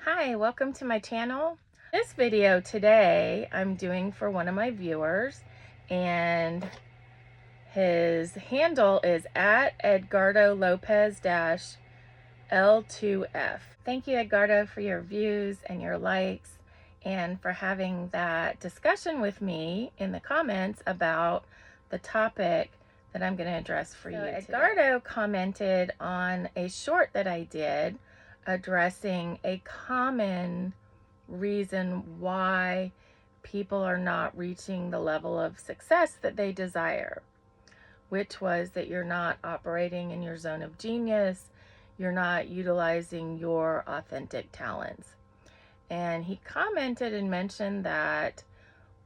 Hi, welcome to my channel. This video today I'm doing for one of my viewers, and his handle is at Edgardo Lopez-L2F. Thank you, Edgardo, for your views and your likes and for having that discussion with me in the comments about the topic that I'm going to address for you today. Edgardo commented on a short that I did addressing a common reason why people are not reaching the level of success that they desire, which was that you're not operating in your zone of genius, you're not utilizing your authentic talents. And he commented and mentioned that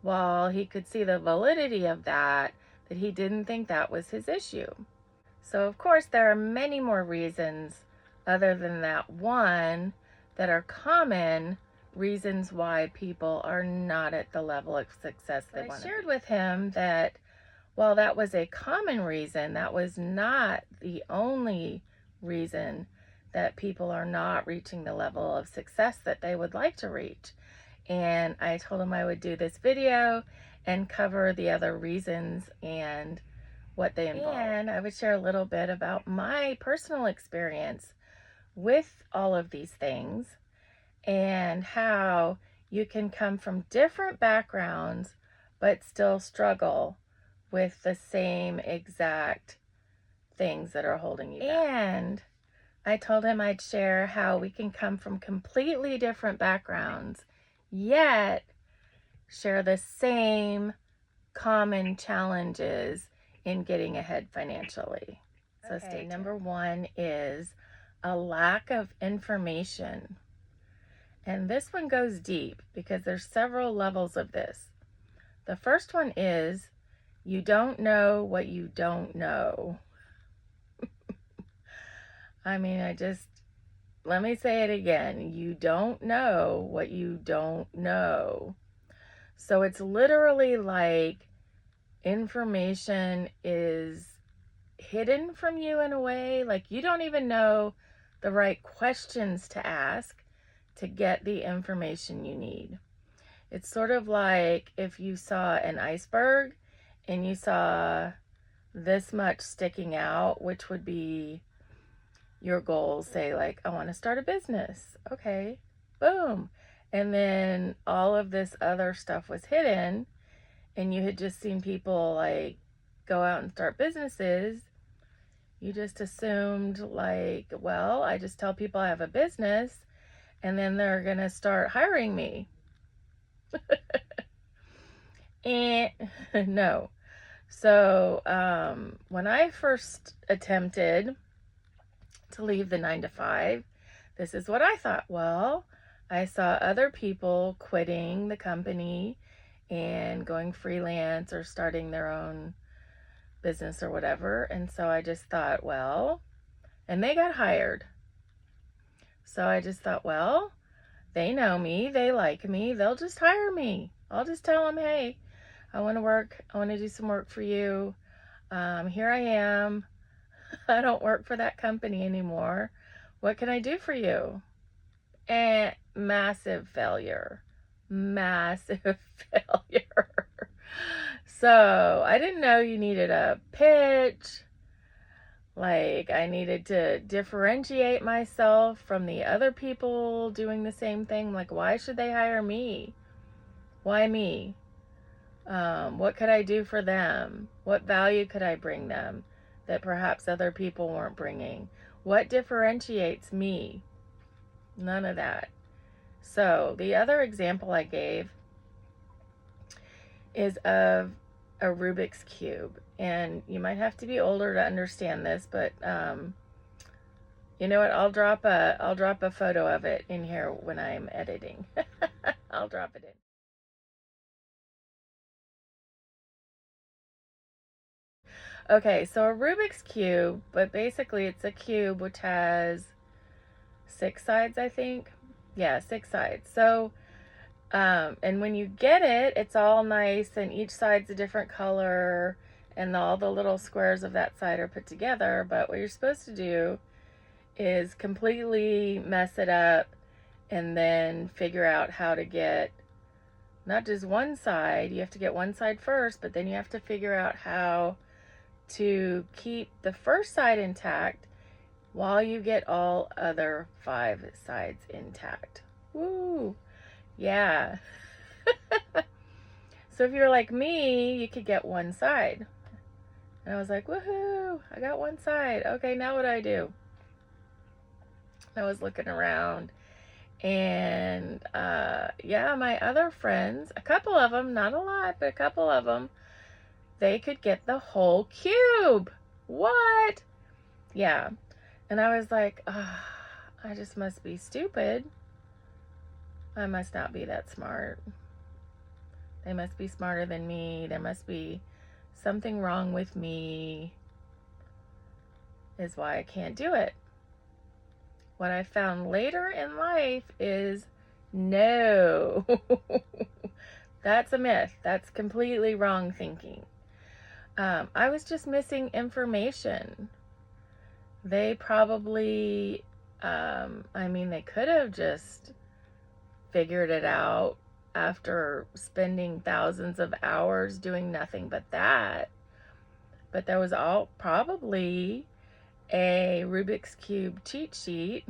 while he could see the validity of that he didn't think that was his issue. So of course there are many more reasons other than that one that are common reasons why people are not at the level of success they want to be. I shared with him that while that was a common reason, that was not the only reason that people are not reaching the level of success that they would like to reach. And I told him I would do this video and cover the other reasons and what they involve. And I would share a little bit about my personal experience with all of these things and how you can come from different backgrounds but still struggle with the same exact things that are holding you back. And I told him I'd share how we can come from completely different backgrounds yet share the same common challenges in getting ahead financially. So stay tuned. Number one is a lack of information. And this one goes deep because there's several levels of this. The first one is you don't know what you don't know. I mean, let me say it again. You don't know what you don't know. So it's literally like information is hidden from you in a way. Like you don't even know the right questions to ask to get the information you need. It's sort of like if you saw an iceberg and you saw this much sticking out, which would be your goals. Say like, I want to start a business. Okay, boom. And then all of this other stuff was hidden and you had just seen people like go out and start businesses. You just assumed like, well, I just tell people I have a business and then they're going to start hiring me. And no. So when I first attempted to leave the 9-to-5, this is what I thought. Well, I saw other people quitting the company and going freelance or starting their own business or whatever. And so I just thought, well, and they got hired. So I just thought, well, they know me, they like me, they'll just hire me. I'll just tell them, hey, I want to work, I want to do some work for you. Here I am. I don't work for that company anymore. What can I do for you? And massive failure. Massive failure. So I didn't know you needed a pitch. Like I needed to differentiate myself from the other people doing the same thing. Like, why should they hire me? Why me? What could I do for them? What value could I bring them that perhaps other people weren't bringing? What differentiates me? None of that. So the other example I gave is of a Rubik's Cube. And you might have to be older to understand this, but you know what? I'll drop a photo of it in here when I'm editing. I'll drop it in. Okay, so a Rubik's Cube, but basically it's a cube which has 6 sides, I think. Yeah, 6 sides. So, and when you get it, it's all nice and each side's a different color and all the little squares of that side are put together. But what you're supposed to do is completely mess it up and then figure out how to get not just one side. You have to get one side first, but then you have to figure out how to keep the first side intact while you get all other 5 sides intact. Woo! Yeah. So if you're like me, you could get one side. And I was like, woohoo, I got one side. Okay, now what do I do? I was looking around, and yeah, my other friends, a couple of them, not a lot, but a couple of them, they could get the whole cube. What? Yeah. And I was like, I just must be stupid. I must not be that smart. They must be smarter than me. There must be something wrong with me, is why I can't do it. What I found later in life is no. That's a myth. That's completely wrong thinking. I was just missing information. They probably, they could have just figured it out after spending thousands of hours doing nothing but that. But there was probably a Rubik's Cube cheat sheet,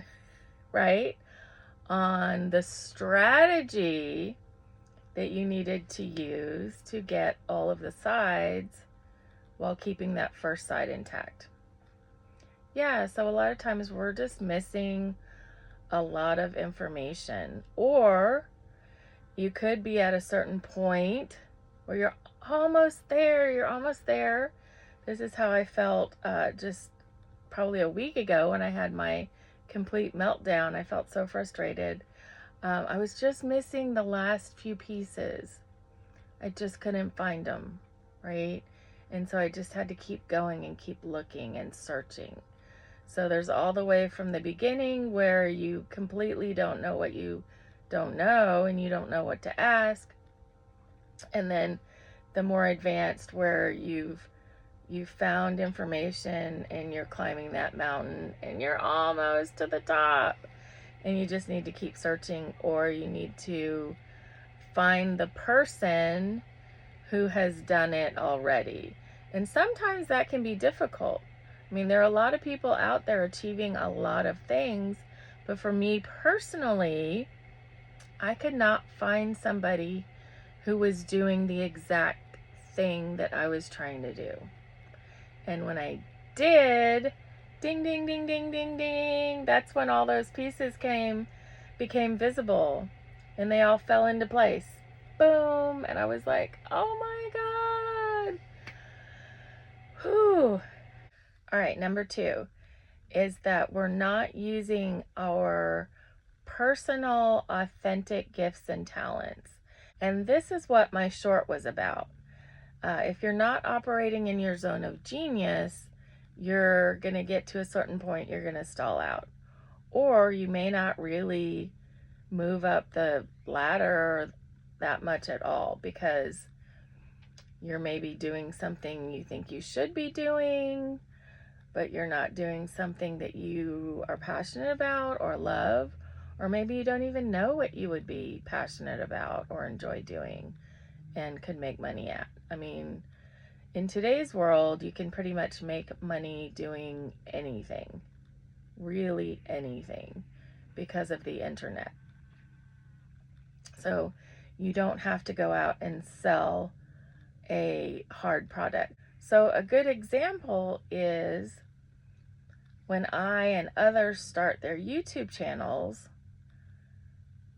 right, on the strategy that you needed to use to get all of the sides while keeping that first side intact. Yeah, so a lot of times we're just missing a lot of information. Or you could be at a certain point where you're almost there. This is how I felt just probably a week ago when I had my complete meltdown. I felt so frustrated. I was just missing the last few pieces. I just couldn't find them, right? And so I just had to keep going and keep looking and searching. So there's all the way from the beginning where you completely don't know what you don't know and you don't know what to ask. And then the more advanced where you've found information and you're climbing that mountain and you're almost to the top and you just need to keep searching, or you need to find the person who has done it already. And sometimes that can be difficult. I mean, there are a lot of people out there achieving a lot of things, but for me personally, I could not find somebody who was doing the exact thing that I was trying to do. And when I did, ding, ding, ding, ding, ding, ding, that's when all those pieces became visible, and they all fell into place. Boom. And I was like, oh my God. Whew. All right, number 2 is that we're not using our personal, authentic gifts and talents. And this is what my short was about. If you're not operating in your zone of genius, you're going to get to a certain point, you're going to stall out. Or you may not really move up the ladder that much at all, because you're maybe doing something you think you should be doing, but you're not doing something that you are passionate about or love, or maybe you don't even know what you would be passionate about or enjoy doing and could make money at. I mean, in today's world, you can pretty much make money doing anything, really anything, because of the internet. So you don't have to go out and sell a hard product. So a good example is when I and others start their YouTube channels,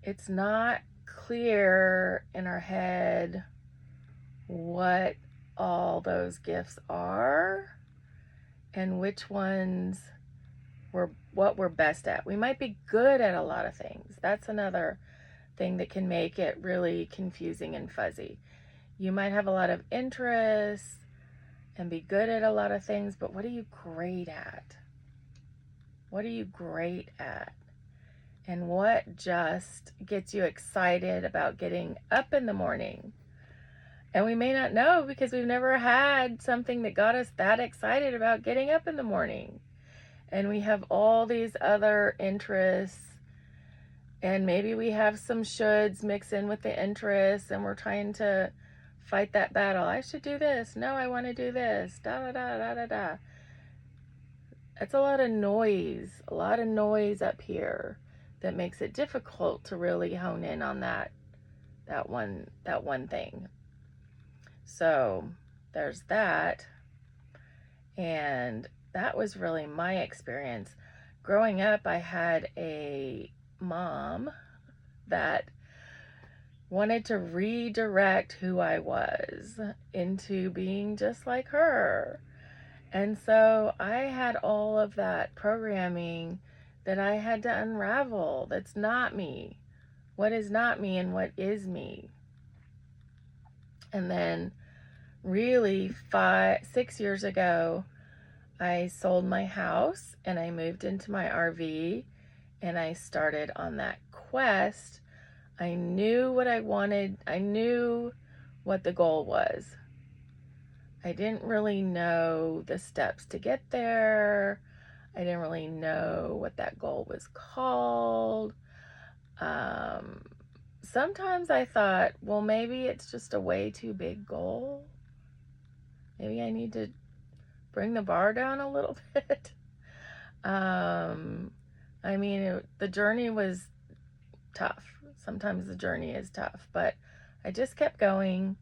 it's not clear in our head what all those gifts are and which ones what we're best at. We might be good at a lot of things. That's another thing that can make it really confusing and fuzzy. You might have a lot of interests and be good at a lot of things, but what are you great at? What are you great at? And what just gets you excited about getting up in the morning? And we may not know because we've never had something that got us that excited about getting up in the morning. And we have all these other interests And maybe we have some shoulds mix in with the interests, and we're trying to fight that battle. I should do this. No, I want to do this. Da da da da da da. That's a lot of noise up here that makes it difficult to really hone in on that one thing. So there's that. And that was really my experience. Growing up, I had a mom that wanted to redirect who I was into being just like her. And so I had all of that programming that I had to unravel. That's not me. What is not me and what is me? And then really 6 years ago, I sold my house and I moved into my RV and I started on that quest. I knew what I wanted. I knew what the goal was. I didn't really know the steps to get there. I didn't really know what that goal was called. Sometimes I thought, well, maybe it's just a way too big goal. Maybe I need to bring the bar down a little bit. I mean, the journey was tough. Sometimes the journey is tough, but I just kept going.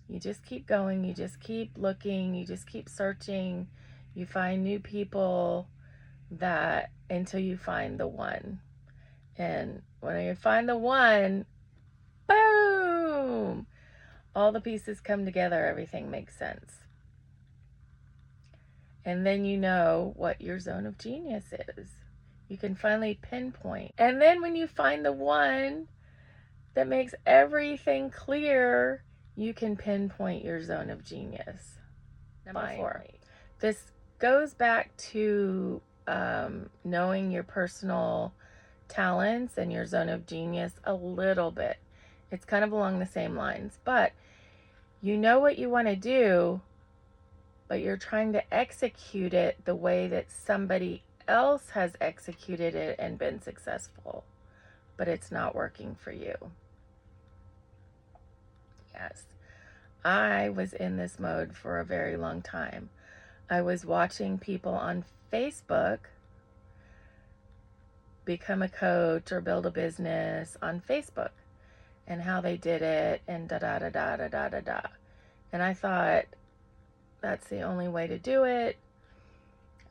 You just keep going. You just keep looking. You just keep searching. You find new people until you find the one. And when you find the one, boom, all the pieces come together. Everything makes sense. And then you know what your zone of genius is. You can finally pinpoint. And then when you find the one that makes everything clear, you can pinpoint your zone of genius. Number 4. This goes back to knowing your personal talents and your zone of genius a little bit. It's kind of along the same lines. But you know what you want to do, but you're trying to execute it the way that somebody else has executed it and been successful, but it's not working for you. Yes, I was in this mode for a very long time. I was watching people on Facebook become a coach or build a business on Facebook and how they did it and da da da da da da da da. And I thought, that's the only way to do it.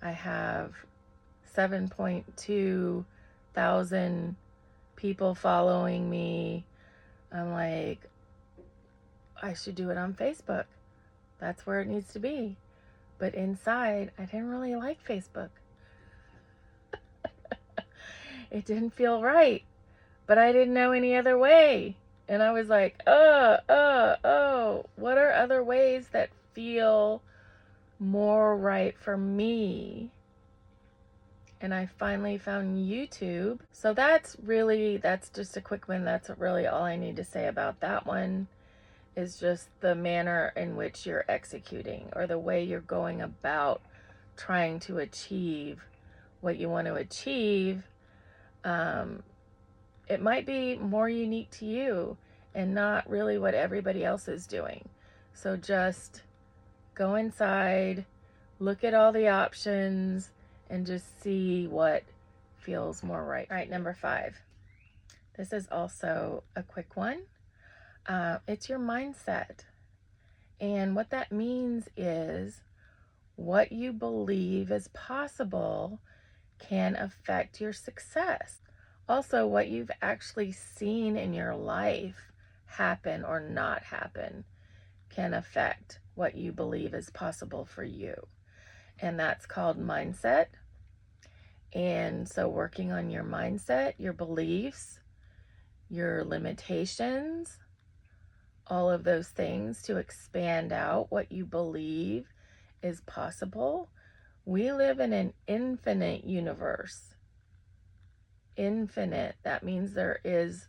I have 7.2 thousand people following me. I'm like, I should do it on Facebook. That's where it needs to be. But inside, I didn't really like Facebook. It didn't feel right. But I didn't know any other way. And I was like, what are other ways that feel more right for me? And I finally found YouTube. So that's just a quick one. That's really all I need to say about that one, is just the manner in which you're executing, or the way you're going about trying to achieve what you want to achieve. It might be more unique to you and not really what everybody else is doing. So just go inside, look at all the options, and just see what feels more right. All right, number 5. This is also a quick one. It's your mindset. And what that means is what you believe is possible can affect your success. Also, what you've actually seen in your life happen or not happen can affect what you believe is possible for you. And that's called mindset. And so working on your mindset, your beliefs, your limitations, all of those things to expand out what you believe is possible. We live in an infinite universe. Infinite. That means there is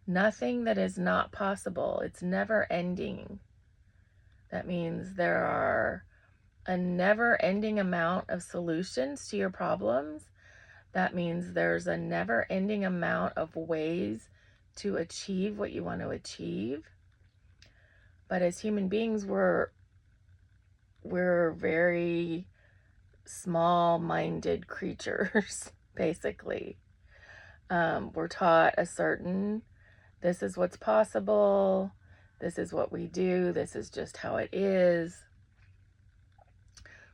nothing that is not possible. It's never ending. That means there are a never ending amount of solutions to your problems That means there's a never-ending amount of ways to achieve what you want to achieve. But as human beings, we're very small-minded creatures, basically. We're taught this is what's possible, this is what we do, this is just how it is.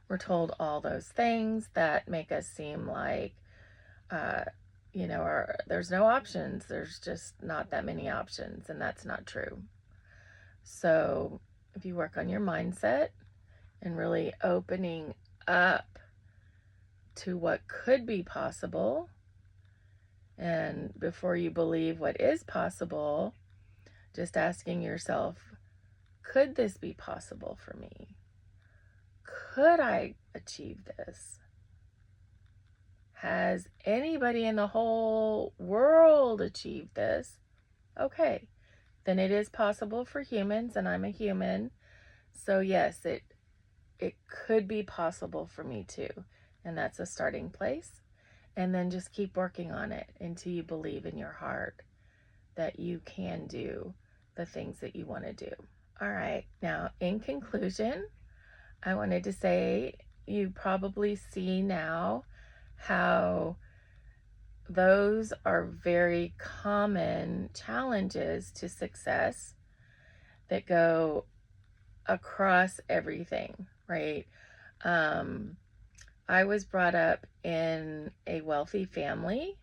We're told all those things that make us seem like, there's no options. There's just not that many options, and that's not true. So if you work on your mindset and really opening up to what could be possible, and before you believe what is possible, just asking yourself, could this be possible for me? Could I achieve this? Has anybody in the whole world achieved this? Okay, then it is possible for humans, and I'm a human. So yes, it could be possible for me too. And that's a starting place. And then just keep working on it until you believe in your heart that you can do the things that you want to do. All right, now in conclusion, I wanted to say you probably see now how those are very common challenges to success that go across everything, right? I was brought up in a wealthy family,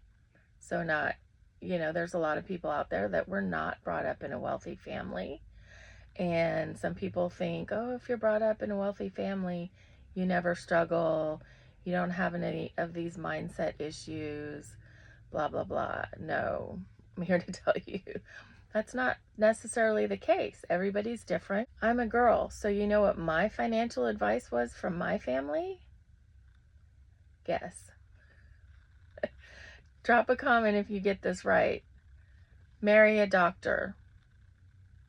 so not, there's a lot of people out there that were not brought up in a wealthy family. And some people think, oh, if you're brought up in a wealthy family, you never struggle, you don't have any of these mindset issues, blah, blah, blah. No, I'm here to tell you that's not necessarily the case. Everybody's different. I'm a girl, so you know what my financial advice was from my family? Guess. Drop a comment if you get this right. Marry a doctor.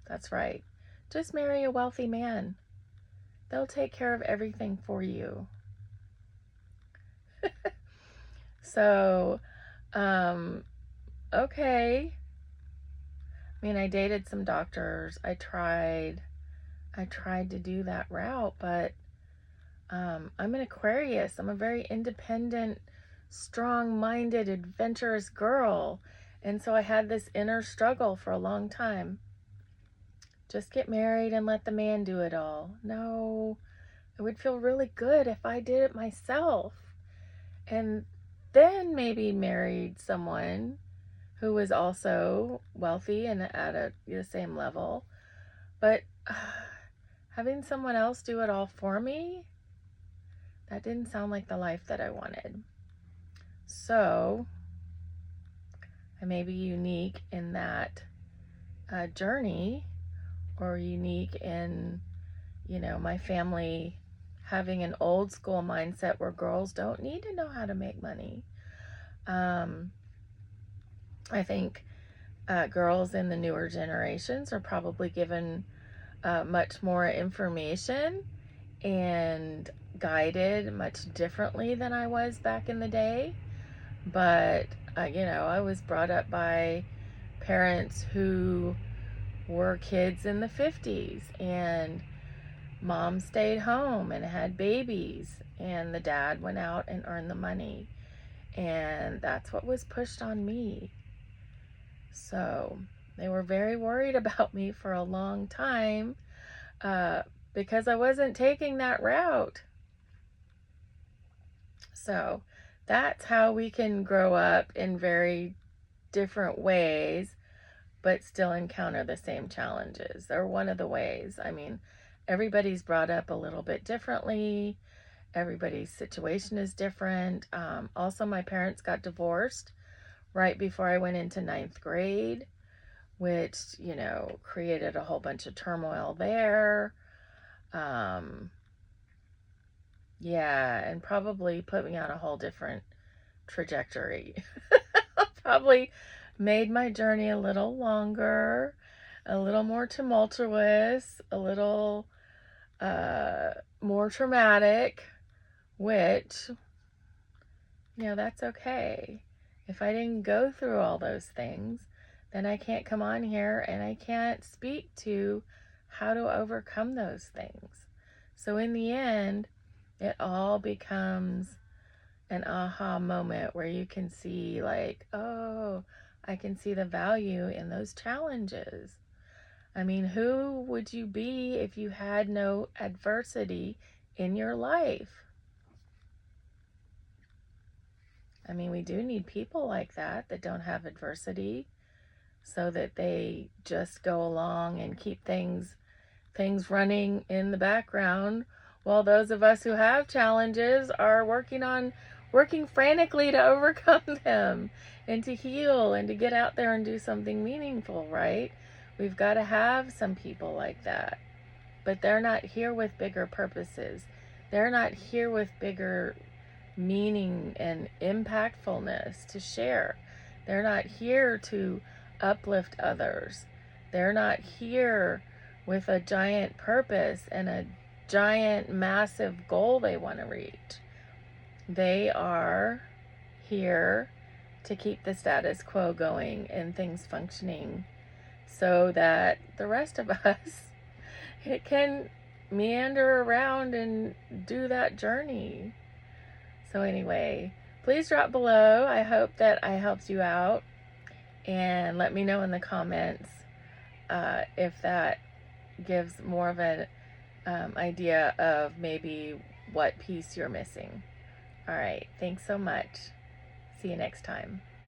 That's right. Just marry a wealthy man. They'll take care of everything for you. So, okay. I mean, I dated some doctors. I tried to do that route, but I'm an Aquarius. I'm a very independent, strong-minded, adventurous girl. And so I had this inner struggle for a long time. Just get married and let the man do it all. No, it would feel really good if I did it myself. And then maybe married someone who was also wealthy and at the same level. But having someone else do it all for me, that didn't sound like the life that I wanted. So I may be unique in that journey, or unique in, my family having an old school mindset where girls don't need to know how to make money. I think girls in the newer generations are probably given much more information and guided much differently than I was back in the day. But, I was brought up by parents who were kids in the 50s, and mom stayed home and had babies, and the dad went out and earned the money. And that's what was pushed on me. So they were very worried about me for a long time because I wasn't taking that route. So that's how we can grow up in very different ways, but still encounter the same challenges. They're one of the ways. I mean, everybody's brought up a little bit differently. Everybody's situation is different. Also, my parents got divorced right before I went into 9th grade, which, created a whole bunch of turmoil there. Yeah, and probably put me on a whole different trajectory. Probably made my journey a little longer, a little more tumultuous, a little more traumatic, which that's okay. If I didn't go through all those things, then I can't come on here and I can't speak to how to overcome those things. So in the end, it all becomes an aha moment where you can see, like, oh, I can see the value in those challenges. I mean, who would you be if you had no adversity in your life? I mean, we do need people like that don't have adversity, so that they just go along and keep things running in the background, while those of us who have challenges are working frantically to overcome them and to heal and to get out there and do something meaningful, right? We've got to have some people like that. But they're not here with bigger purposes. They're not here with bigger meaning and impactfulness to share. They're not here to uplift others. They're not here with a giant purpose and a giant, massive goal they want to reach. They are here to keep the status quo going and things functioning so that the rest of us it can meander around and do that journey. So anyway, please drop below. I hope that I helped you out, and let me know in the comments if that gives more of an idea of maybe what piece you're missing. All right, thanks so much. See you next time.